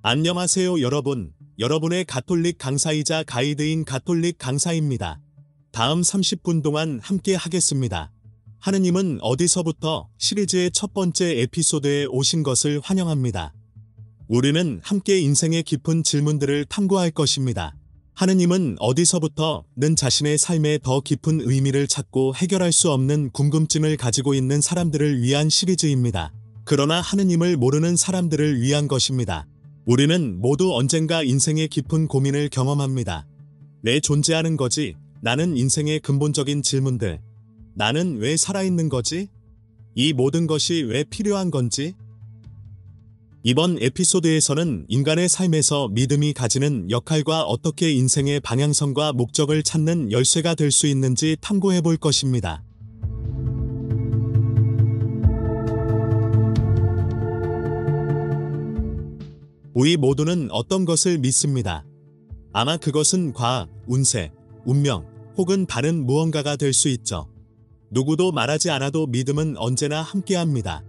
안녕하세요 여러분. 여러분의 가톨릭 강사이자 가이드인 가톨릭 강사입니다. 다음 30분 동안 함께 하겠습니다. 하느님은 어디서부터 시리즈의 첫 번째 에피소드에 오신 것을 환영합니다. 우리는 함께 인생의 깊은 질문들을 탐구할 것입니다. 하느님은 어디서부터는 자신의 삶에 더 깊은 의미를 찾고 해결할 수 없는 궁금증을 가지고 있는 사람들을 위한 시리즈입니다. 그러나 하느님을 모르는 사람들을 위한 것입니다. 우리는 모두 언젠가 인생의 깊은 고민을 경험합니다. 왜 존재하는 거지? 나는 인생의 근본적인 질문들. 나는 왜 살아있는 거지? 이 모든 것이 왜 필요한 건지? 이번 에피소드에서는 인간의 삶에서 믿음이 가지는 역할과 어떻게 인생의 방향성과 목적을 찾는 열쇠가 될 수 있는지 탐구해 볼 것입니다. 우리 모두는 어떤 것을 믿습니다. 아마 그것은 과학, 운세, 운명, 혹은 다른 무언가가 될 수 있죠. 누구도 말하지 않아도 믿음은 언제나 함께합니다.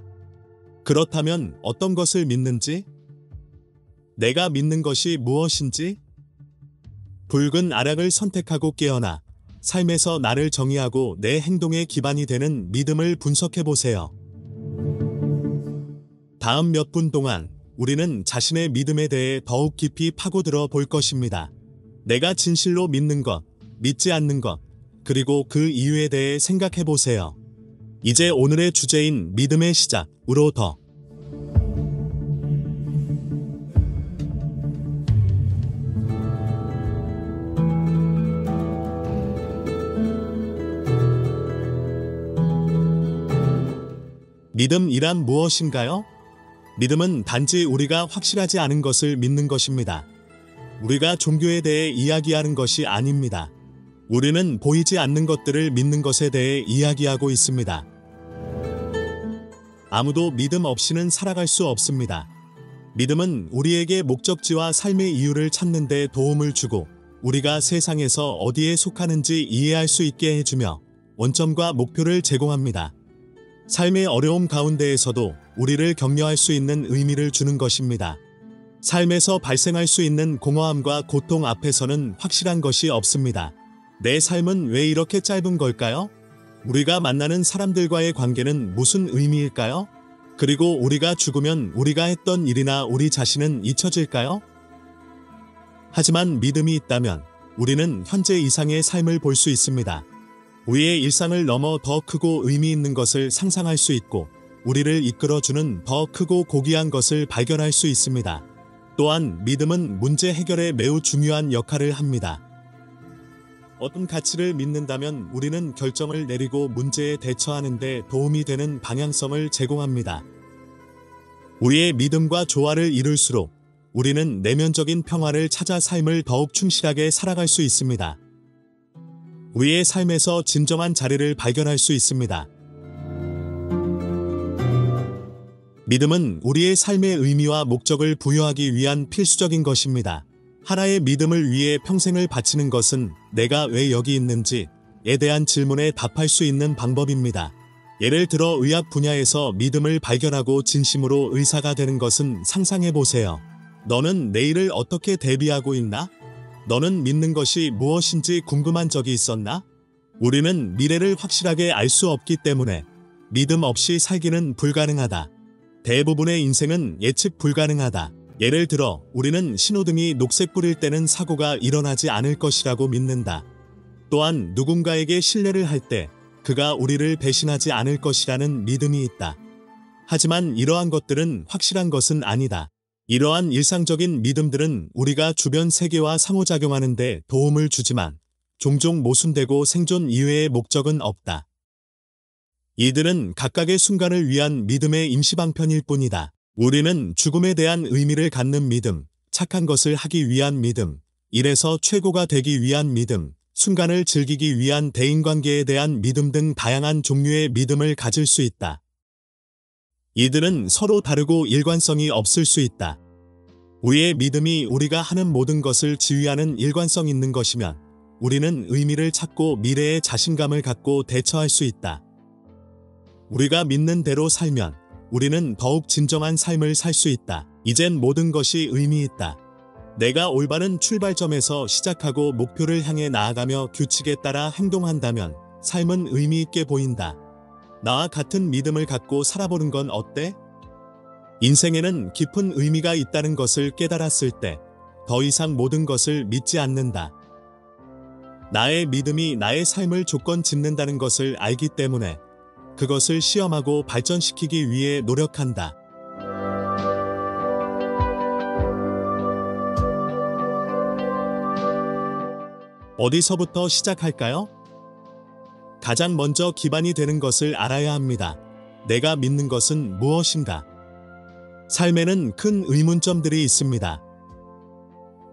그렇다면 어떤 것을 믿는지? 내가 믿는 것이 무엇인지? 붉은 아락을 선택하고 깨어나 삶에서 나를 정의하고 내 행동의 기반이 되는 믿음을 분석해 보세요. 다음 몇 분 동안 우리는 자신의 믿음에 대해 더욱 깊이 파고들어 볼 것입니다. 내가 진실로 믿는 것, 믿지 않는 것, 그리고 그 이유에 대해 생각해 보세요. 이제 오늘의 주제인 믿음의 시작으로 더 믿음이란 무엇인가요? 믿음은 단지 우리가 확실하지 않은 것을 믿는 것입니다. 우리가 종교에 대해 이야기하는 것이 아닙니다. 우리는 보이지 않는 것들을 믿는 것에 대해 이야기하고 있습니다. 아무도 믿음 없이는 살아갈 수 없습니다. 믿음은 우리에게 목적지와 삶의 이유를 찾는 데 도움을 주고 우리가 세상에서 어디에 속하는지 이해할 수 있게 해주며 원점과 목표를 제공합니다. 삶의 어려움 가운데에서도 우리를 격려할 수 있는 의미를 주는 것입니다. 삶에서 발생할 수 있는 공허함과 고통 앞에서는 확실한 것이 없습니다. 내 삶은 왜 이렇게 짧은 걸까요? 우리가 만나는 사람들과의 관계는 무슨 의미일까요? 그리고 우리가 죽으면 우리가 했던 일이나 우리 자신은 잊혀질까요? 하지만 믿음이 있다면 우리는 현재 이상의 삶을 볼 수 있습니다. 우리의 일상을 넘어 더 크고 의미 있는 것을 상상할 수 있고 우리를 이끌어주는 더 크고 고귀한 것을 발견할 수 있습니다. 또한 믿음은 문제 해결에 매우 중요한 역할을 합니다. 어떤 가치를 믿는다면 우리는 결정을 내리고 문제에 대처하는 데 도움이 되는 방향성을 제공합니다. 우리의 믿음과 조화를 이룰수록 우리는 내면적인 평화를 찾아 삶을 더욱 충실하게 살아갈 수 있습니다. 우리의 삶에서 진정한 자리를 발견할 수 있습니다. 믿음은 우리의 삶의 의미와 목적을 부여하기 위한 필수적인 것입니다. 하나의 믿음을 위해 평생을 바치는 것은 내가 왜 여기 있는지에 대한 질문에 답할 수 있는 방법입니다. 예를 들어 의학 분야에서 믿음을 발견하고 진심으로 의사가 되는 것은 상상해 보세요. 너는 내일을 어떻게 대비하고 있나? 너는 믿는 것이 무엇인지 궁금한 적이 있었나? 우리는 미래를 확실하게 알 수 없기 때문에 믿음 없이 살기는 불가능하다. 대부분의 인생은 예측 불가능하다. 예를 들어 우리는 신호등이 녹색불일 때는 사고가 일어나지 않을 것이라고 믿는다. 또한 누군가에게 신뢰를 할 때 그가 우리를 배신하지 않을 것이라는 믿음이 있다. 하지만 이러한 것들은 확실한 것은 아니다. 이러한 일상적인 믿음들은 우리가 주변 세계와 상호작용하는 데 도움을 주지만 종종 모순되고 생존 이외의 목적은 없다. 이들은 각각의 순간을 위한 믿음의 임시방편일 뿐이다. 우리는 죽음에 대한 의미를 갖는 믿음, 착한 것을 하기 위한 믿음, 일에서 최고가 되기 위한 믿음, 순간을 즐기기 위한 대인관계에 대한 믿음 등 다양한 종류의 믿음을 가질 수 있다. 이들은 서로 다르고 일관성이 없을 수 있다. 우리의 믿음이 우리가 하는 모든 것을 지휘하는 일관성 있는 것이면 우리는 의미를 찾고 미래에 자신감을 갖고 대처할 수 있다. 우리가 믿는 대로 살면 우리는 더욱 진정한 삶을 살 수 있다. 이젠 모든 것이 의미 있다. 내가 올바른 출발점에서 시작하고 목표를 향해 나아가며 규칙에 따라 행동한다면 삶은 의미 있게 보인다. 나와 같은 믿음을 갖고 살아보는 건 어때? 인생에는 깊은 의미가 있다는 것을 깨달았을 때 더 이상 모든 것을 믿지 않는다. 나의 믿음이 나의 삶을 조건 짓는다는 것을 알기 때문에 그것을 시험하고 발전시키기 위해 노력한다. 어디서부터 시작할까요? 가장 먼저 기반이 되는 것을 알아야 합니다. 내가 믿는 것은 무엇인가? 삶에는 큰 의문점들이 있습니다.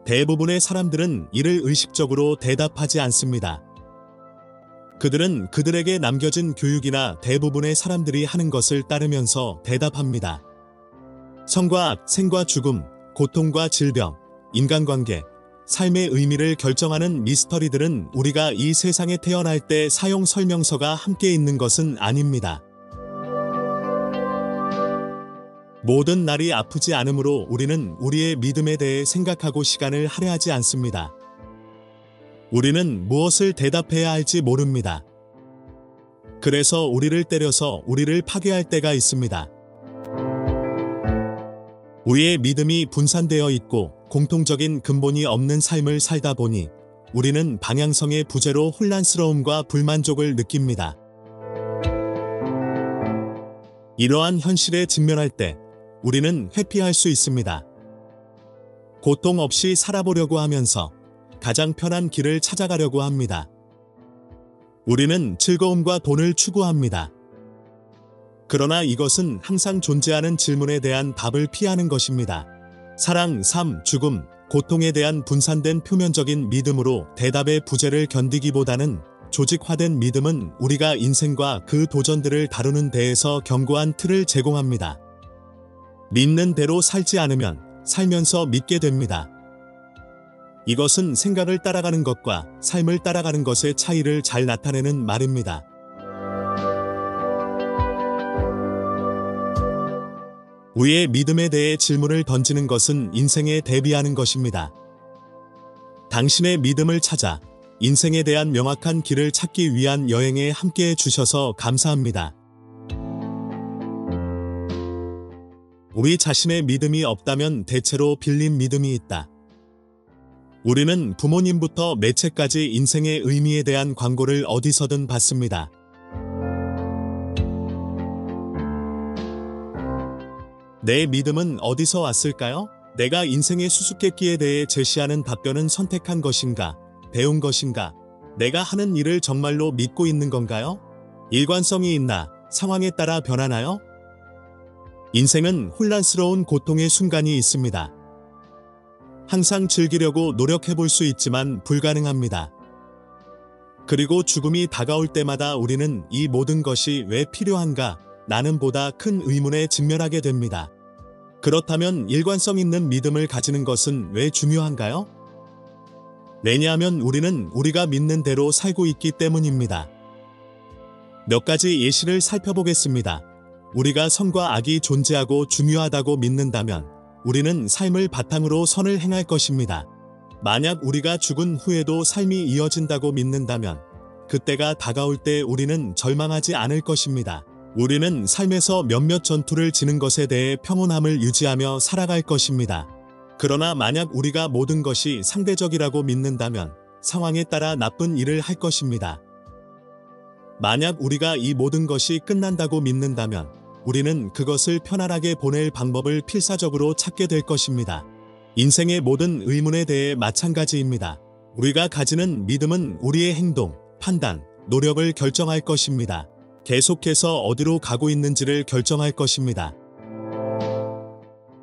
대부분의 사람들은 이를 의식적으로 대답하지 않습니다. 그들은 그들에게 남겨진 교육이나 대부분의 사람들이 하는 것을 따르면서 대답합니다. 선과 악, 생과 죽음, 고통과 질병, 인간관계, 삶의 의미를 결정하는 미스터리들은 우리가 이 세상에 태어날 때 사용 설명서가 함께 있는 것은 아닙니다. 모든 날이 아프지 않으므로 우리는 우리의 믿음에 대해 생각하고 시간을 할애하지 않습니다. 우리는 무엇을 대답해야 할지 모릅니다. 그래서 우리를 때려서 우리를 파괴할 때가 있습니다. 우리의 믿음이 분산되어 있고 공통적인 근본이 없는 삶을 살다 보니 우리는 방향성의 부재로 혼란스러움과 불만족을 느낍니다. 이러한 현실에 직면할 때 우리는 회피할 수 있습니다. 고통 없이 살아보려고 하면서 가장 편한 길을 찾아가려고 합니다. 우리는 즐거움과 돈을 추구합니다. 그러나 이것은 항상 존재하는 질문에 대한 답을 피하는 것입니다. 사랑, 삶, 죽음, 고통에 대한 분산된 표면적인 믿음으로 대답의 부재를 견디기보다는 조직화된 믿음은 우리가 인생과 그 도전들을 다루는 데에서 견고한 틀을 제공합니다. 믿는 대로 살지 않으면 살면서 믿게 됩니다. 이것은 생각을 따라가는 것과 삶을 따라가는 것의 차이를 잘 나타내는 말입니다. 우리의 믿음에 대해 질문을 던지는 것은 인생에 대비하는 것입니다. 당신의 믿음을 찾아 인생에 대한 명확한 길을 찾기 위한 여행에 함께해 주셔서 감사합니다. 우리 자신의 믿음이 없다면 대체로 빌린 믿음이 있다. 우리는 부모님부터 매체까지 인생의 의미에 대한 광고를 어디서든 받습니다. 내 믿음은 어디서 왔을까요? 내가 인생의 수수께끼에 대해 제시하는 답변은 선택한 것인가, 배운 것인가, 내가 하는 일을 정말로 믿고 있는 건가요? 일관성이 있나, 상황에 따라 변하나요? 인생은 혼란스러운 고통의 순간이 있습니다. 항상 즐기려고 노력해 볼 수 있지만 불가능합니다. 그리고 죽음이 다가올 때마다 우리는 이 모든 것이 왜 필요한가? 나는 보다 큰 의문에 직면하게 됩니다. 그렇다면 일관성 있는 믿음을 가지는 것은 왜 중요한가요? 왜냐하면 우리는 우리가 믿는 대로 살고 있기 때문입니다. 몇 가지 예시를 살펴보겠습니다. 우리가 선과 악이 존재하고 중요하다고 믿는다면 우리는 삶을 바탕으로 선을 행할 것입니다. 만약 우리가 죽은 후에도 삶이 이어진다고 믿는다면 그때가 다가올 때 우리는 절망하지 않을 것입니다. 우리는 삶에서 몇몇 전투를 지는 것에 대해 평온함을 유지하며 살아갈 것입니다. 그러나 만약 우리가 모든 것이 상대적이라고 믿는다면 상황에 따라 나쁜 일을 할 것입니다. 만약 우리가 이 모든 것이 끝난다고 믿는다면 우리는 그것을 편안하게 보낼 방법을 필사적으로 찾게 될 것입니다. 인생의 모든 의문에 대해 마찬가지입니다. 우리가 가지는 믿음은 우리의 행동, 판단, 노력을 결정할 것입니다. 계속해서 어디로 가고 있는지를 결정할 것입니다.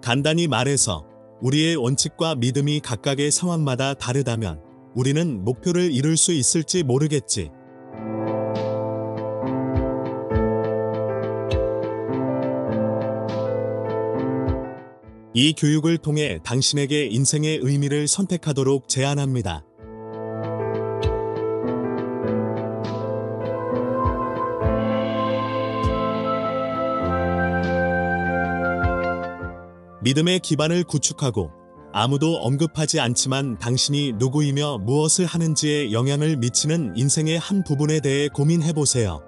간단히 말해서 우리의 원칙과 믿음이 각각의 상황마다 다르다면 우리는 목표를 이룰 수 있을지 모르겠지. 이 교육을 통해 당신에게 인생의 의미를 선택하도록 제안합니다. 믿음의 기반을 구축하고 아무도 언급하지 않지만 당신이 누구이며 무엇을 하는지에 영향을 미치는 인생의 한 부분에 대해 고민해 보세요.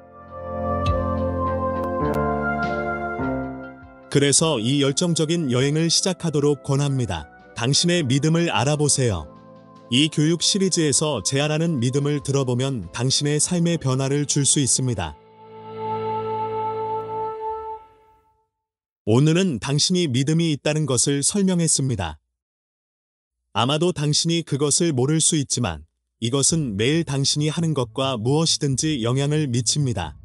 그래서 이 열정적인 여행을 시작하도록 권합니다. 당신의 믿음을 알아보세요. 이 교육 시리즈에서 제안하는 믿음을 들어보면 당신의 삶에 변화를 줄 수 있습니다. 오늘은 당신이 믿음이 있다는 것을 설명했습니다. 아마도 당신이 그것을 모를 수 있지만 이것은 매일 당신이 하는 것과 무엇이든지 영향을 미칩니다.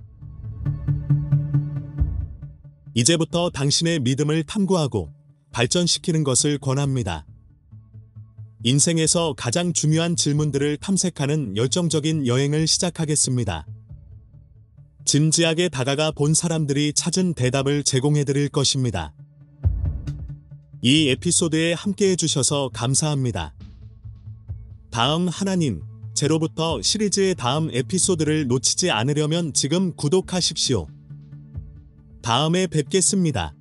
이제부터 당신의 믿음을 탐구하고 발전시키는 것을 권합니다. 인생에서 가장 중요한 질문들을 탐색하는 열정적인 여행을 시작하겠습니다. 진지하게 다가가 본 사람들이 찾은 대답을 제공해 드릴 것입니다. 이 에피소드에 함께 해주셔서 감사합니다. 다음 하나님, 제로부터 시리즈의 다음 에피소드를 놓치지 않으려면 지금 구독하십시오. 다음에 뵙겠습니다.